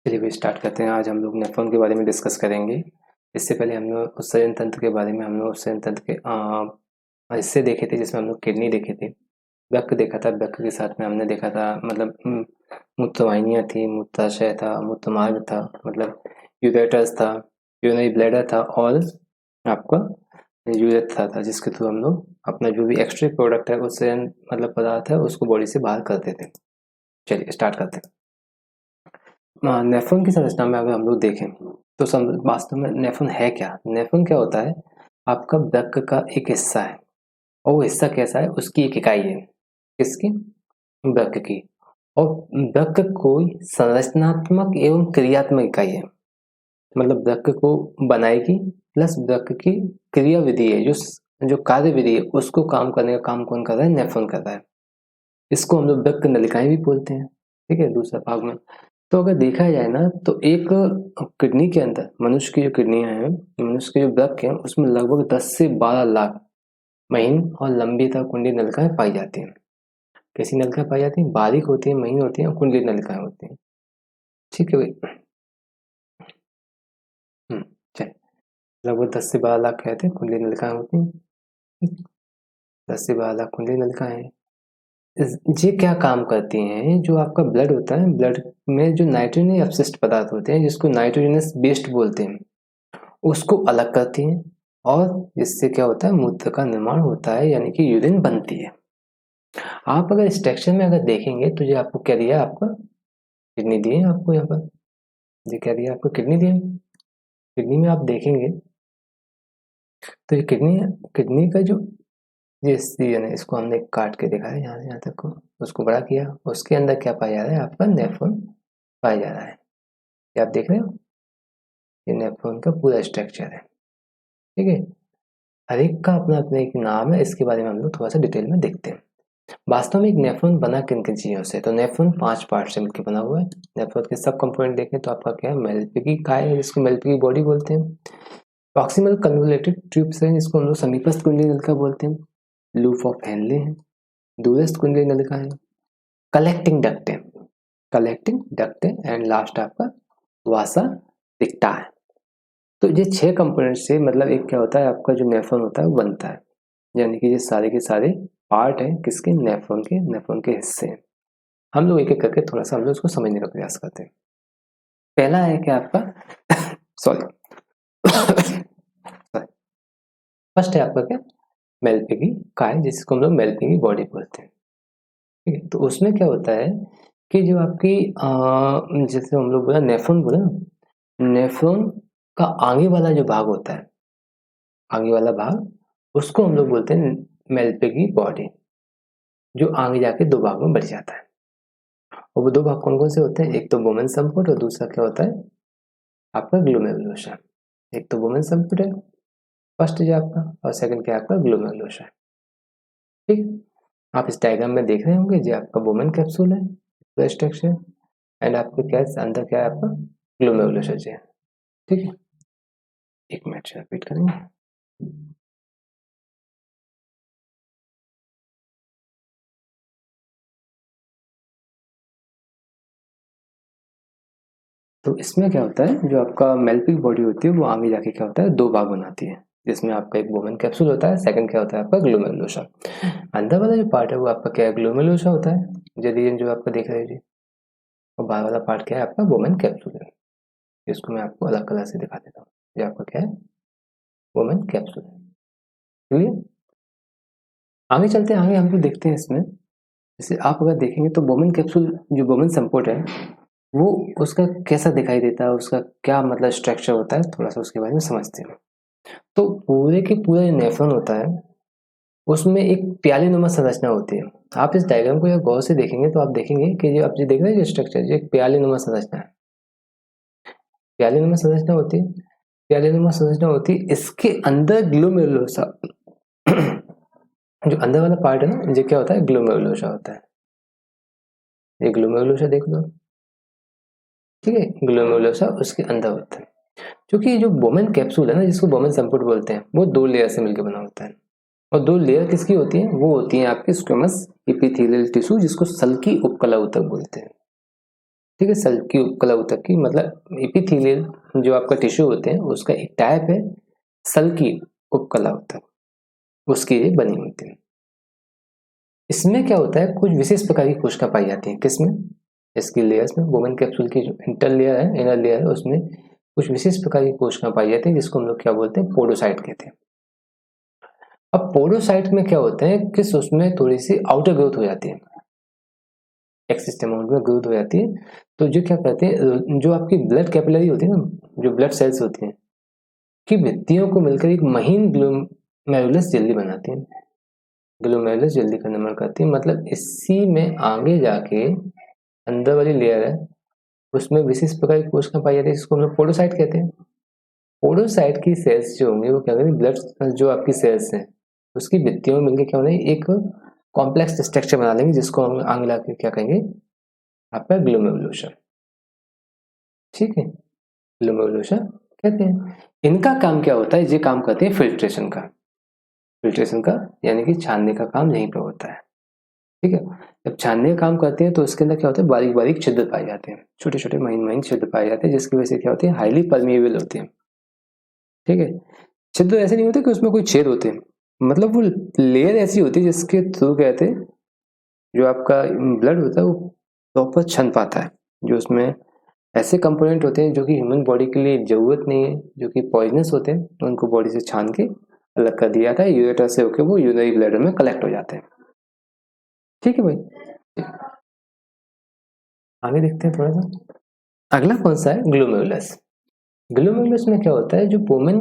चलिए भी स्टार्ट करते हैं। आज हम लोग नेफ्रॉन के बारे में डिस्कस करेंगे। इससे पहले हम लोग उत्सर्जन तंत्र के बारे में उत्सर्जन तंत्र के हिस्से देखे थे, जिसमें हम लोग किडनी देखे थे, वृक्क देखा था। वृक्क के साथ में हमने देखा था मतलब मूत्रवाहिनियाँ थी, मूत्राशय था, मूत्रमार्ग था, मतलब यूरेटर्स था, यूरिनरी ब्लैडर था और आपका यूरेथ्रा था, जिसके थ्रू हम लोग अपना जो भी एक्स्ट्रा प्रोडक्ट है, उत्सर्जन मतलब पदार्थ है, उसको बॉडी से बाहर करते थे। चलिए स्टार्ट करते हैं। नेफ्रॉन की संरचना में अगर हम लोग देखें तो वास्तव में नेफ्रॉन है क्या? नेफ्रॉन क्या होता है? आपका वृक्क का एक हिस्सा है, और वो हिस्सा कैसा है? उसकी एक इकाई है। किसकी? वृक्क की। और वृक्क कोई संरचनात्मक एवं क्रियात्मक इकाई है, मतलब वृक्क को बनाएगी प्लस वृक्क की क्रिया विधि है, जो कार्य विधि है, उसको काम करने का काम कौन कर रहा है? नेफ्रॉन कर रहा है। इसको हम लोग वृक्क नलिकाएं भी बोलते हैं। ठीक है, दूसरा भाग में तो अगर देखा जाए ना, तो एक किडनी के अंदर, मनुष्य की जो किडनियां हैं, मनुष्य के जो वृक्क हैं, उसमें लगभग 10 से 12 लाख महीन और लंबी तक कुंडली नलिकाएं पाई जाती हैं। कैसी नलिकाएं पाई जाती हैं? बारीक होती हैं, महीन होती हैं और कुंडली नलिकाएं होती हैं। ठीक है भाई। चलिए, लगभग 10 से 12 लाख कहते हैं कुंडली नलिकाएं होती हैं। 10 से 12 लाख कुंडली नलिकाएं हैं। ये क्या काम करती हैं? जो आपका ब्लड होता है, ब्लड में जो नाइट्रोजन अपशिष्ट पदार्थ होते हैं, जिसको नाइट्रोजनस वेस्ट बोलते हैं, उसको अलग करती हैं, और इससे क्या होता है? मूत्र का निर्माण होता है, यानी कि यूरिन बनती है। आप अगर स्ट्रक्चर में अगर देखेंगे तो ये आपको क्या दिया है? आपका किडनी दी है आपको यहाँ पर। ये क्या दिया? आपको किडनी दी है। किडनी में आप देखेंगे तो ये किडनी है। किडनी का जो ये रीजन है, इसको हमने काट के देखा है, यहाँ से यहाँ तक को, उसको बड़ा किया। उसके अंदर क्या पाया जा रहा है? आपका नेफ्रॉन पाया जा रहा है। क्या आप देख रहे हो? ये नेफ्रॉन का पूरा स्ट्रक्चर है। ठीक है, हर एक का अपना अपना एक नाम है। इसके बारे में हम लोग थोड़ा सा डिटेल में देखते हैं। वास्तव में एक नेफ्रॉन बना किन किन चीजों से? तो नेफ्रॉन 5 पार्ट से मिलकर बना हुआ है। नेफ्रॉन के सब कंपोनेंट देखें तो आपका क्या है? मेलपिगी काय है, जिसको मेलपिगी बॉडी बोलते हैं। प्रॉक्सिमल कन्वोल्यूटेड ट्यूब्स है, जिसको हम लोग समीपस्थ कुंडली नलिका बोलते हैं। लूप ऑफ हेनले है, दूरस्थ कुंडली नलिका है। कलेक्टिंग डक्ट है, कलेक्टिंग डक्ट है, एंड लास्ट आपका वासा दिक्टा है। तो ये 6 कंपोनेंट से मतलब एक क्या होता है? आपका जो नेफ्रॉन होता है वो बनता है, यानी कि ये सारे के सारे पार्ट हैं किसके? नेफ्रॉन के हिस्से हैं। हम लोग एक एक करके थोड़ा सा हम लोग उसको समझने का प्रयास करते हैं। पहला है क्या आपका सॉरी फर्स्ट है आपका क्या? मेलपिगी काय, जिसको हम लोग मेलपिगी बॉडी बोलते हैं। ठीक है, तो उसमें क्या होता है कि जो आपकी जैसे हम लोग बोला नेफ्रॉन, बोला नेफ्रॉन का आगे वाला जो भाग होता है, आगे वाला भाग, उसको हम लोग बोलते हैं मेलपिगी बॉडी, जो आगे जाके 2 भाग में बढ़ जाता है। और वो 2 भाग कौन कौन से होते हैं? एक तो बोमेन संपुट और दूसरा क्या होता है? आपका ग्लोमेरुलोसा। एक तो बोमेन संपुट है फर्स्ट जो आपका, और सेकंड क्या है आपका? ग्लोमेरुलोसा। ठीक, आप इस डायग्राम में देख रहे होंगे, जो आपका बोमेन कैप्सूल है स्ट्रक्चर, एंड आपके क्या अंदर क्या है? आपका ग्लोमेरुलोसा है। ठीक है, एक मिनट से रिपीट करेंगे। तो इसमें क्या होता है? जो आपका मेलपिग बॉडी होती है वो आगे जाके क्या होता है? 2 भाग बनाती है, जिसमें आपका एक बोमेन कैप्सूल होता है, सेकंड क्या होता है? आपका ग्लोमेरुलोसा। अंदर वाला जो पार्ट है वो आपका क्या है? ग्लोमेरुलोसा होता है, जो रीजन जो आपका देख रहे हो जी। और बाहर वाला पार्ट क्या है? आपका बोमेन कैप्सूल है। इसको मैं आपको अलग कलर से दिखा देता हूँ। ये आपका क्या है? Bowman capsule. क्लियर? आगे चलते हैं, आगे हम लोग देखते हैं इसमें। जैसे आप अगर देखेंगे तो बोमेन कैप्सूल, जो बोमेन संपुट है, वो उसका कैसा दिखाई देता है, उसका क्या मतलब स्ट्रक्चर होता है, थोड़ा सा उसके बारे में समझते हैं। तो पूरे के पूरा जो नेफ्रॉन होता है, उसमें एक प्यालीनुमा संरचना होती है। आप इस डायग्राम को गौर से देखेंगे तो आप देखेंगे कि जो आप जो देख रहे हैं, जो स्ट्रक्चर, जो एक प्यालीनुमा संरचना है, प्यालीनुमा संरचना होती है। प्यालीनुमा संरचना होती है, इसके अंदर ग्लोमेरुलोसा जो अंदर वाला पार्ट है ना, ये क्या होता है? ग्लोमेरुलोसा होता है। ये ग्लोमेरुलोसा देख लो। ठीक है, ग्लोमेरुलोसा उसके अंदर होता है। क्योंकि जो बोमेन कैप्सूल है ना, जिसको बोमेन संपुट बोलते हैं, वो 2 लेयर से मिलकर बना होता है। और 2 लेयर किसकी होती है? वो होती है आपकी स्क्वेमस एपिथेलियल टिश्यू, जिसको सल्की उपकला ऊतक बोलते हैं। ठीक है, सल्की उपकला ऊतक की, मतलब एपिथेलियल जो आपका टिश्यू होते हैं उसका एक टाइप है सल्की उपकला ऊतक, उसकी ये बनी होती है। इसमें क्या होता है, कुछ विशेष प्रकार की कोशिका पाई जाती है। किसमें? इसकी लेयर्स में, वुमेन कैप्सूल की जो इंटर लेयर है, इनर लेयर है, उसमें कुछ विशेष प्रकार की कोशिका पाई जाती है जिसको हम लोग क्या बोलते हैं, पोडोसाइट कहते हैं। अब पोडोसाइट में क्या होते हैं, किस उसमें थोड़ी सी आउटर ग्रोथ हो जाती है, एक्सिस्ट अमाउंट में ग्रोथ हो जाती है। तो जो क्या कहते हैं, जो आपकी ब्लड कैपिलरी होती है ना, जो ब्लड सेल्स होती हैं की भित्तियों को मिलकर एक महीन ग्लोमेरुलस जेली बनाती है। ग्लोमेरुलस जेली का निर्माण करती है, मतलब इसी में आगे जाके अंदर वाली लेयर है उसमें विशेष प्रकार की कोशिका पाई जाती है जिसको हम लोग पोडोसाइट कहते हैं। पोडोसाइट की सेल्स जो होंगे वो क्या करेंगे, ब्लड जो आपकी सेल्स हैं उसकी भित्तियों में मिलकर क्या होना है, एक कॉम्प्लेक्स स्ट्रक्चर बना लेंगे जिसको हम आगे लाके क्या कहेंगे, आपका ग्लोमेरुलोसा। ठीक है, ग्लोमेरुलोसा कहते हैं। इनका काम क्या होता है, ये काम करते हैं फिल्ट्रेशन का। फिल्ट्रेशन का यानी कि छानने का काम यहीं पर होता है। ठीक है, जब छानने का काम करते हैं तो उसके अंदर क्या होता है, बारीक बारीक छिद्र पाए जाते हैं, छोटे छोटे महीन महीन छिद्र पाए जाते हैं जिसकी वजह से क्या होते हैं, हाईली परमिएबल होते हैं। ठीक है, छिद्र ऐसे नहीं होते कि उसमें कोई छेद होते हैं, मतलब वो लेयर ऐसी होती है जिसके थ्रू कहते हैं जो आपका ब्लड होता है वो प्रॉपर छन पाता है। जो उसमें ऐसे कंपोनेंट होते हैं जो कि ह्यूमन बॉडी के लिए जरूरत नहीं है, जो कि पॉइजनस होते हैं, तो उनको बॉडी से छान के अलग कर दिया जाता है, यूरेटर से होकर वो यूरिनरी ब्लैडर में कलेक्ट हो जाते हैं। ठीक है भाई, आगे देखते हैं थोड़ा सा। अगला कौन सा है, ग्लोमेरुलस। ग्लोमेरुलस में क्या होता है, जो वुमेन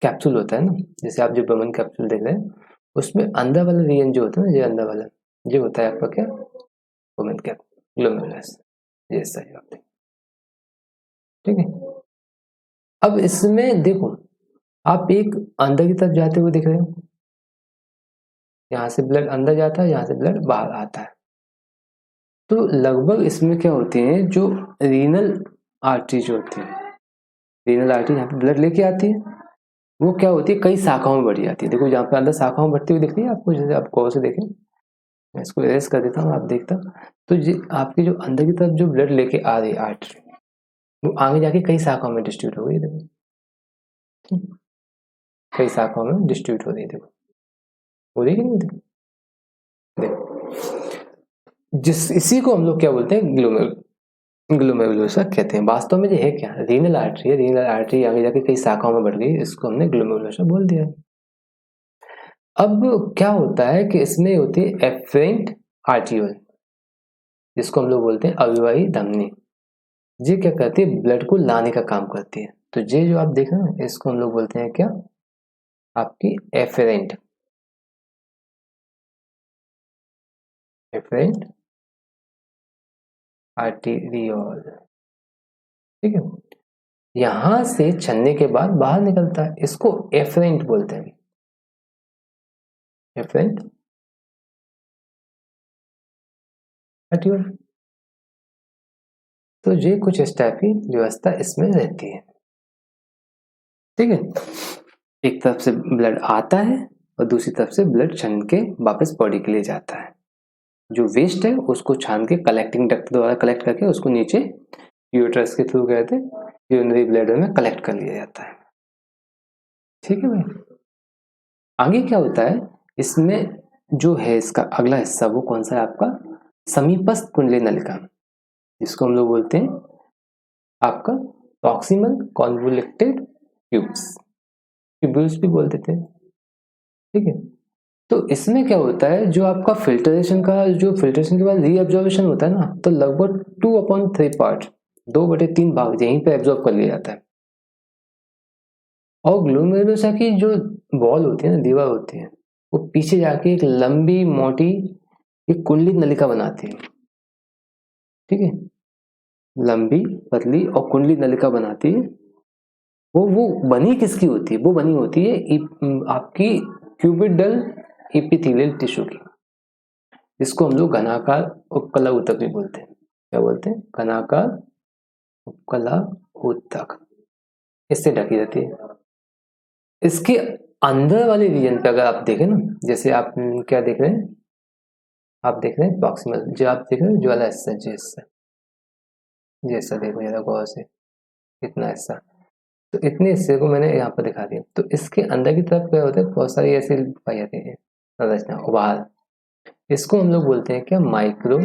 कैप्सूल होता है ना, जैसे आप जो वुमेन कैप्सूल देख रहे हैं उसमें अंदर वाला रीजन जो होता है ना, ये अंदर वाला ये होता है आपका क्या, वुमेन कैप ग्लोमेरुलस, ये सही बात है। ठीक है, अब इसमें देखो, आप एक अंदर की तरफ जाते हुए दिख रहे हो, यहाँ से ब्लड अंदर जाता है, यहाँ से ब्लड बाहर आता है। तो लगभग इसमें क्या होते हैं, जो रीनल आर्टरी जो होती है, रीनल आर्टरी यहाँ पे ब्लड लेके आती है, वो क्या होती है, कई शाखाओं में बढ़ जाती है। देखो यहाँ पे अंदर शाखाओं में बढ़ती हुई दिख रही है आपको, जैसे आप गौर से देखें, मैं इसको इरेज कर देता हूँ, आप देखता। तो ये आपकी जो अंदर की तरफ जो ब्लड लेके आ रही है आर्टरी, वो आगे जाके कई शाखाओं में डिस्ट्रीब्यूट हो गई। देखो कई शाखाओं में डिस्ट्रीब्यूट हो रही है, देखो हो रही है कि नहीं, देखो जिस इसी को हम लोग क्या बोलते हैं, ग्लोमेरुलोसा कहते हैं। वास्तव में ये है क्या, रीनल आर्टरी है, रीनल आर्टरी आगे जाके कई शाखाओं में बढ़ गई, इसको हमने ग्लोमेरुलोसा बोल दिया। अब क्या होता है कि इसमें होती है एफरेंट आर्टियोल, जिसको हम लोग बोलते हैं अविवाही धमनी। ये क्या करती है, ब्लड को लाने का काम करती है। तो ये जो आप देख रहे हैं इसको हम लोग बोलते हैं क्या, आपकी एफरेंट एफरेंट आर्टीरियोल। ठीक है, यहां से छन्ने के बाद बाहर निकलता है, इसको एफरेंट बोलते हैं, एफरेंट आर्टियोल। तो ये कुछ इस टाइप की व्यवस्था इसमें रहती है। ठीक है, एक तरफ से ब्लड आता है और दूसरी तरफ से ब्लड छन के वापस बॉडी के लिए जाता है। जो वेस्ट है उसको छान के कलेक्टिंग डक्ट द्वारा कलेक्ट करके उसको नीचे यूरेटरस के थ्रू कहते हैं यूरिनरी ब्लैडर में कलेक्ट कर लिया जाता है। ठीक है भाई, आगे क्या होता है, इसमें जो है इसका अगला हिस्सा वो कौन सा है आपका, समीपस्थ कुंडली नलिका, जिसको हम लोग बोलते हैं आपका प्रॉक्सिमल कॉन्वोल्यूटेड ट्यूब्स, ट्यूब्यूल्स भी बोल देते हैं। ठीक है, तो इसमें क्या होता है, जो आपका फिल्ट्रेशन का, जो फिल्ट्रेशन के बाद रीअब्जॉर्प्शन होता है ना, तो लगभग 2/3 पार्ट, 2/3 भाग यहीं पे एब्जॉर्ब कर लिया जाता है। और ग्लोमेरुलोसा की जो वॉल होती है ना, दीवार होती है, वो पीछे जाके एक लंबी मोटी एक कुंडली नलिका बनाती है। ठीक है, लंबी पतली और कुंडली नलिका बनाती है। वो बनी किसकी होती है, वो बनी होती है आपकी क्यूबिडल एपिथेलियल टिश्यू की, जिसको हम लोग घनाकार उपकला ऊतक भी बोलते हैं। क्या बोलते हैं, घनाकार उपकला ऊतक, इससे ढकी रहती है। इसके अंदर वाले रीजन पे अगर आप देखें ना, जैसे आप क्या देख रहे हैं, आप देख रहे हैं प्रॉक्सिमल, जो आप देख रहे हैं ज्वाला हिस्सा, जैसा देखो जरा गौर से, इतना हिस्सा, तो इतने हिस्से को मैंने यहाँ पर दिखा दिया। तो इसके अंदर की तरफ क्या होता है, बहुत सारी ऐसी पाई जाती है संरचना उभार, इसको हम लोग बोलते हैं क्या, माइक्रो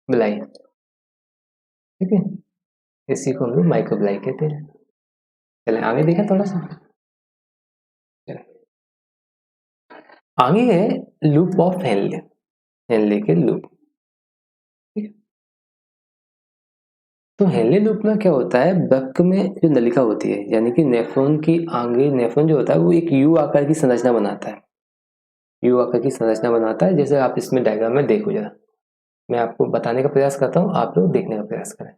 ब्लाई। ठीक है, इसी को हम लोग माइक्रो ब्लाई कहते हैं। चले आगे देखा थोड़ा सा, आगे है लूप ऑफ हेनले, हेनले के लूप। तो हेनले लूप में क्या होता है, वृक्क में जो नलिका होती है, यानी कि नेफ्रॉन की आगे, नेफ्रॉन जो होता है वो एक यू आकार की संरचना बनाता है, यू आकार की संरचना बनाता है। जैसे आप इसमें डायग्राम में देखो जरा, मैं आपको बताने का प्रयास करता हूँ, आप लोग देखने का प्रयास करें।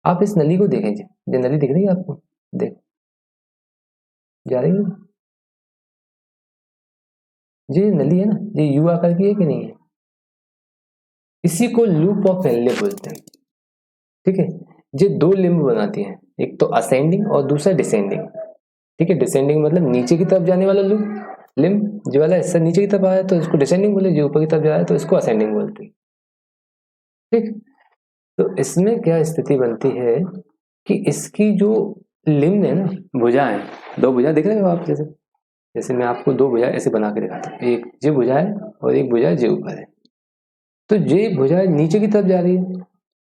आप इस नली को देखें जी, ये नली दिख रही है आपको, देख जा रही है जी, नली है ना, ये यू आकार की है कि नहीं है, इसी को लूप ऑफ हेनले बोलते हैं। ठीक है, ये दो लिम्ब बनाती हैं, एक तो असेंडिंग और दूसरा डिसेंडिंग। ठीक है, डिसेंडिंग मतलब नीचे की तरफ जाने वाला लूप लिम्ब, जो वाला हिस्सा नीचे की तरफ आया तो इसको डिसेंडिंग बोले, जो ऊपर की तरफ जा रहा है तो इसको असेंडिंग बोलते हैं। ठीक, तो इसमें क्या स्थिति बनती है कि इसकी जो लिम्ब है ना, भुजा है, दो भुजा देख रहे हो आप, जैसे जैसे मैं आपको दो भुजा ऐसे बना के दिखाता हूँ, एक ये भुजा है और एक भुजा ये ऊपर है। तो ये भुजा नीचे की तरफ जा रही है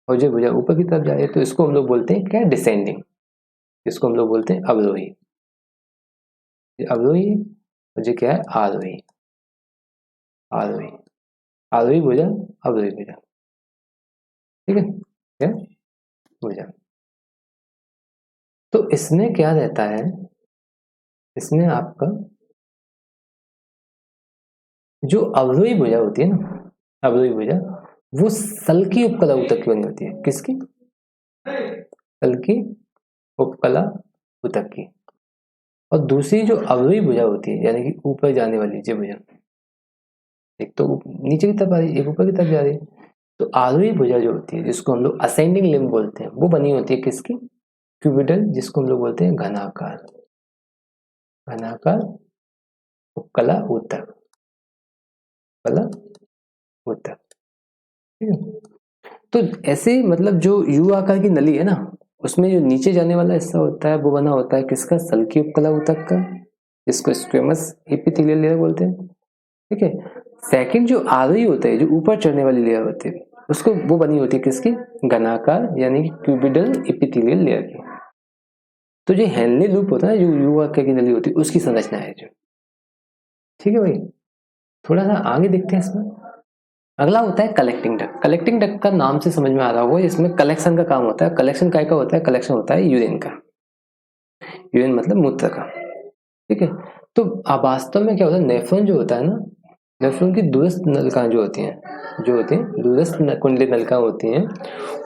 और ये भुजा ऊपर की तरफ जा रही है, तो इसको हम लोग बोलते हैं क्या, डिसेंडिंग। इसको हम लोग बोलते हैं अवरोही। ये अवरोही है और ये क्या है, आरोही। आरोही, आरोही भुजा, अवरोही भुजा। ठीक है, क्या भुजा। तो इसमें क्या रहता है, इसमें आपका जो अवरोही भुजा होती है ना, अवरोही भुजा वो सल्की उपकला ऊतक की बनी होती है। किसकी, सल्की उपकला ऊतक की। और दूसरी जो अवरोही भुजा होती है, यानी कि ऊपर जाने वाली ये भुजा, एक तो नीचे की तरफ आ रही है, एक ऊपर की तरफ जा रही है। तो आरोही भुजा जो होती है, जिसको हम लोग असेंडिंग लिम्ब बोलते हैं, वो बनी होती है किसकी, क्यूबिडल, जिसको हम लोग बोलते हैं घनाकार, घनाकार उपकला ऊतक, उपकला ऊतक। ठीक है, तो ऐसे मतलब जो यू आकार की नली है ना, उसमें जो नीचे जाने वाला हिस्सा होता है वो बना होता है किसका, सल्की उपकला ऊतक का, जिसको स्क्वेमस एपिथेलियल लेयर बोलते हैं। ठीक है, सेकंड जो आरोही होता है, जो ऊपर चढ़ने वाली लेयर होती है, उसको वो बनी होती है किसकी, घनाकार यानी कि क्यूबिडल एपिथेलियल लेयर की। तो जो हेनले लूप होता है, जो यू आकार की नली होती है, उसकी संरचना है जो। ठीक है भाई, थोड़ा सा आगे देखते हैं इसमें। अगला होता है कलेक्टिंग डक्ट। कलेक्टिंग डक्ट का नाम से समझ में आ रहा होगा, इसमें कलेक्शन का काम होता है। कलेक्शन काय का होता है, कलेक्शन होता है यूरिन का, यूरिन मतलब मूत्र का। ठीक है, तो वास्तव में क्या होता है, नेफ्रॉन जो होता है ना, नेफ्रॉन की दूरस्थ नलिकाएं जो होती हैं, जो होती हैं दूरस्थ कुंडली नलिकाएं होती हैं,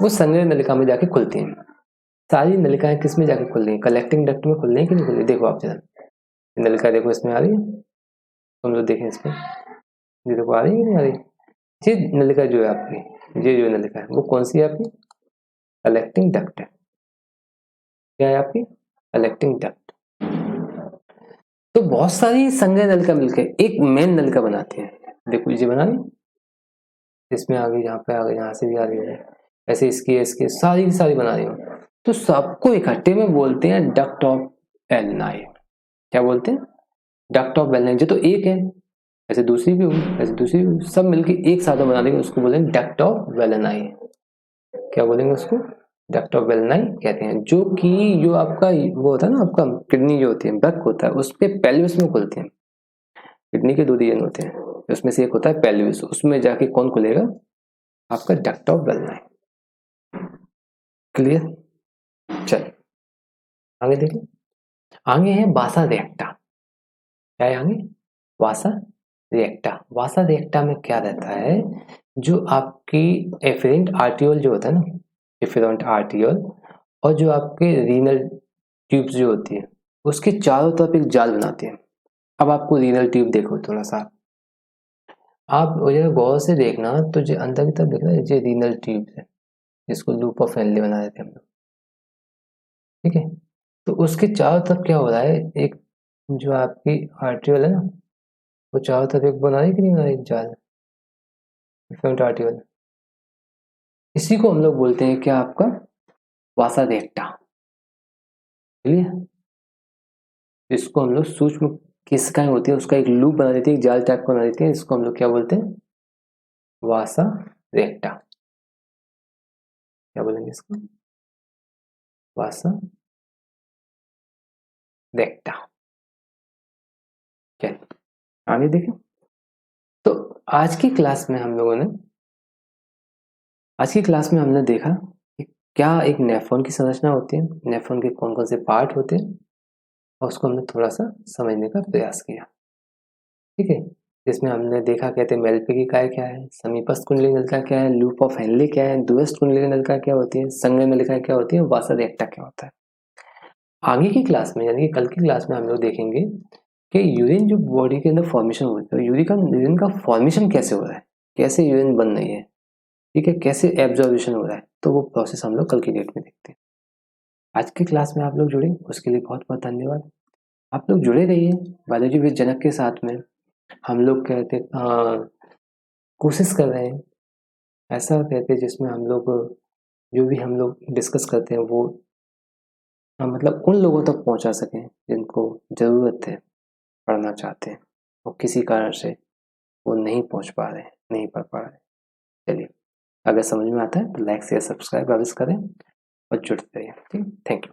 वो संग्रह नलिका में जाके खुलती हैं। सारी नलिकाएं किस में जाके खुल रही हैं, कलेक्टिंग डक्ट में खुल रही हैं कि नहीं खुल रही, देखो आप जरा, नलिका देखो इसमें आ रही है, तुम लोग देखें इसमें, ये देखो आ रही है कि नहीं आ रही। ये नलिका जो है आपकी, ये जो नलिका है वो कौन सी है आपकी, कलेक्टिंग डक्ट है। क्या है आपकी, कलेक्टिंग डक्ट। तो बहुत सारी संग्रह नलिका मिलकर एक मेन नलिका बनाती है। देखो ये बना रही, इसमें आगे, यहाँ पे आगे, यहाँ से भी आ रही है, ऐसे इसकी सारी की सारी बना रही हूँ। तो सबको इकट्ठे में बोलते हैं डक्ट ऑफ वेलनाई। क्या बोलते हैं, डक्ट ऑफ वेलनाई। जो तो एक है, ऐसे दूसरी भी होगी, ऐसे दूसरी भी होगी, सब मिलकर एक साथ बना देंगे, उसको बोलेंगे डक्ट ऑफ वेलनाई। क्या बोलेंगे उसको, डक्ट ऑफ वेलनाई कहते हैं। जो कि जो आपका वो होता है ना, आपका किडनी जो होती है, वृक्क होता है, उस पे पेल्विस में खुलते हैं। किडनी के दो रीजन होते हैं, उसमें से एक होता है पेल्विस, उसमें जाके कौन खुलेगा, आपका डक्ट ऑफ वेलनाई। क्लियर, चल आगे देखिए। आगे है वासा रिएक्टा। क्या है आगे, वासा रिएक्टा। वासा रिएक्टा में क्या रहता है, जो आपकी एफेरेंट आर्टियोल जो होता है ना, एफेरेंट आर्टियोल, और जो आपके रीनल ट्यूब्स जो होती है, उसके चारों तरफ एक जाल बनाती है। अब आपको रीनल ट्यूब देखो थोड़ा सा, आप गौर से देखना, तो जो अंदर की तरफ देखना, ये रीनल ट्यूब है, जिसको लूप ऑफ हेनले बना देते हैं हम लोग। ठीक है, तो उसके चारों तरफ क्या हो रहा है, एक जो आपकी आर्टियोल है ना, वो चारों तरफ एक बना रही कि नहीं बना रही, जाल, एफेरेंट आर्टियोल। इसी को हम लोग बोलते हैं क्या आपका वासा रेक्टा। क्लियर। इसको हम लोग सूक्ष्म केशिकाएं होती है उसका एक लूप बना देती है, एक जाल टाइप का बना देती है, इसको हम लोग क्या बोलते हैं वासा रेक्टा। क्या बोलेंगे इसको वासा रेक्टा। क्या आगे देखें। तो आज की क्लास में हमने देखा कि क्या एक नेफ्रॉन की संरचना होती है, नेफ्रॉन के कौन कौन से पार्ट होते हैं, और उसको हमने थोड़ा सा समझने का प्रयास किया। ठीक है। जिसमें हमने देखा कहते हैं मेलपिकी काय क्या है, समीपस्थ कुंडली नलिका क्या है, लूप ऑफ हेनले क्या है, दूरस्थ कुंडली नलिका क्या होती है, संघ नलिका क्या होती है, वासा रेक्टा क्या होता है। आगे की क्लास में यानी कि कल की क्लास में हम लोग देखेंगे कि यूरिन जो बॉडी के अंदर फॉर्मेशन होता है, यूरिन का फॉर्मेशन कैसे हो रहा है, कैसे यूरिन बन रही है, ठीक है, कैसे एब्जॉर्बेशन हो रहा है, तो वो प्रोसेस हम लोग कल की डेट में देखते हैं। आज की क्लास में आप लोग जुड़े उसके लिए बहुत बहुत धन्यवाद। आप लोग जुड़े रहिए बायोलॉजी विद जनक के साथ में। हम लोग कहते कोशिश कर रहे हैं ऐसा कहते हैं जिसमें हम लोग जो भी हम लोग डिस्कस करते हैं वो मतलब उन लोगों तक पहुंचा सकें जिनको ज़रूरत है, पढ़ना चाहते हैं और किसी कारण से वो नहीं पहुंच पा रहे हैं, नहीं पढ़ पा रहे हैं। चलिए, अगर समझ में आता है तो लाइक शेयर सब्सक्राइब अवश्य करें और जुड़ते रहिए। ठीक, थैंक यू।